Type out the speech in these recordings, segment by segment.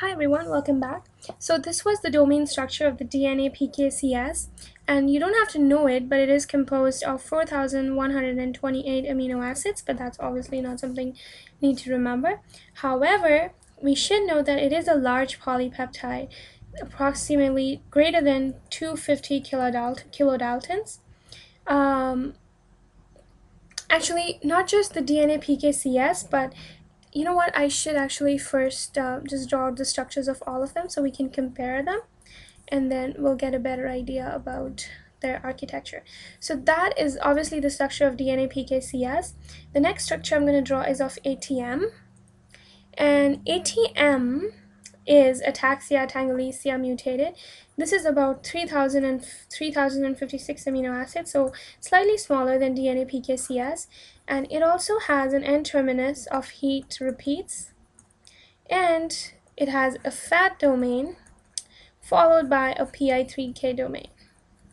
Hi everyone, welcome back. So this was the domain structure of the DNA PKCS, and you don't have to know it, but it is composed of 4,128 amino acids, but that's obviously not something you need to remember. However, we should know that it is a large polypeptide, approximately greater than 250 kilodaltons. Um, Actually, not just the DNA PKCS, but you know what? I should actually first just draw out the structures of all of them so we can compare them, and then we'll get a better idea about their architecture. So that is obviously the structure of DNA PKCS. The next structure I'm going to draw is of ATM, and ATM is ataxia telangiectasia mutated. This is about 3,056 amino acids, so slightly smaller than DNA PKCS, and it also has an N terminus of heat repeats, and it has a fat domain followed by a PI3K domain.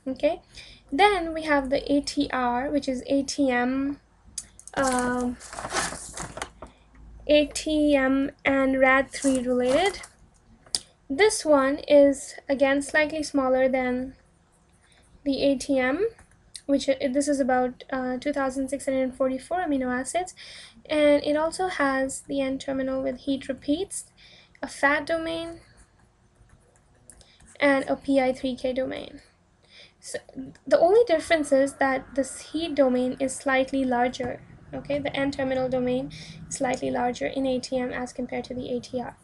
Okay, then we have the ATR, which is um, ATM and RAD3 related. This one is again slightly smaller than the ATM, which this is about 2,644 amino acids, and it also has the N terminal with heat repeats, a fat domain, and a PI3K domain. So the only difference is that this heat domain is slightly larger. Okay, the N-terminal domain is slightly larger in ATM as compared to the ATR.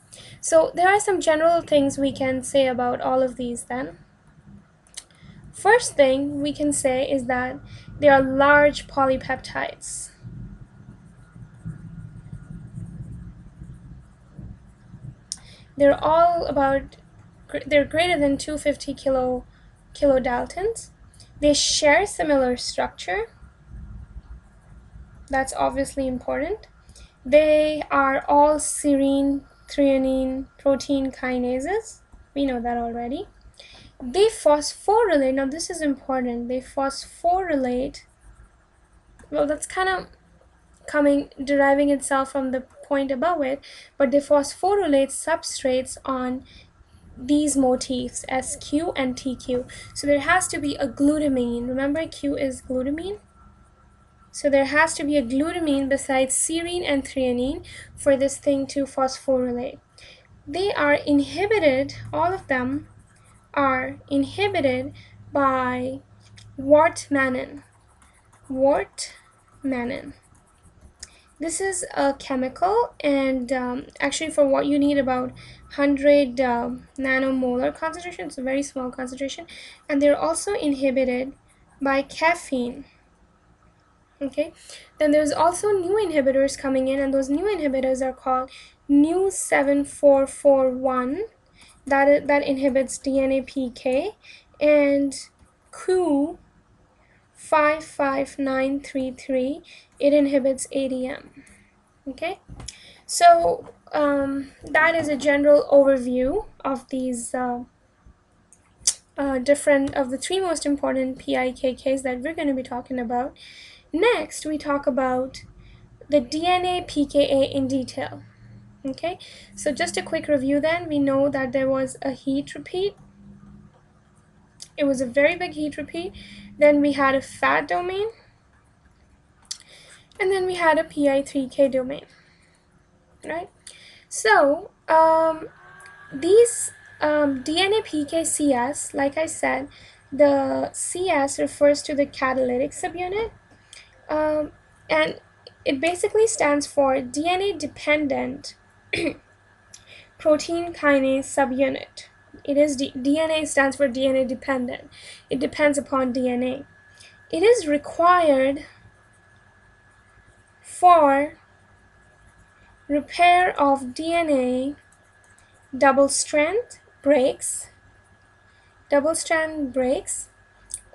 So there are some general things we can say about all of these then. First thing we can say is that they are large polypeptides. They're all about, they're greater than 250 kilodaltons. They share similar structure. That's obviously important. They are all serine, threonine, protein kinases. We know that already. They phosphorylate. Now this is important. They phosphorylate. Well, that's kind of deriving itself from the point above it, but they phosphorylate substrates on these motifs SQ and TQ. So there has to be a glutamine. Remember, Q is glutamine. So there has to be a glutamine besides serine and threonine for this thing to phosphorylate. They are inhibited, all of them are inhibited by Wart-Manin. Wart-Manin. This is a chemical, and actually for what you need about 100 nanomolar concentration, it's a very small concentration, and they're also inhibited by caffeine. Okay, then there's also new inhibitors coming in, and those new inhibitors are called Nu7441, that inhibits DNA PK, and Q55933, it inhibits ADM. Okay, so that is a general overview of these different of the three most important PIKKs that we're going to be talking about. Next, we talk about the DNA pKa in detail. Okay, so just a quick review then. We know that there was a heat repeat. It was a very big heat repeat. Then we had a fat domain. And then we had a PI3K domain. Right? So, these DNA PKCS, like I said, the CS refers to the catalytic subunit. And it basically stands for DNA dependent protein kinase subunit. It is DNA stands for DNA dependent. It depends upon DNA. It is required for repair of DNA double strand breaks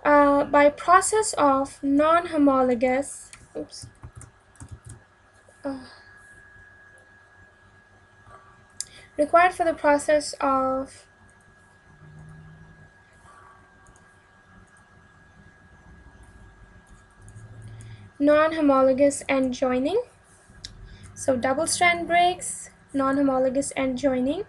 by process of non-homologous required for the process of non-homologous end joining. So double strand breaks, non-homologous end joining,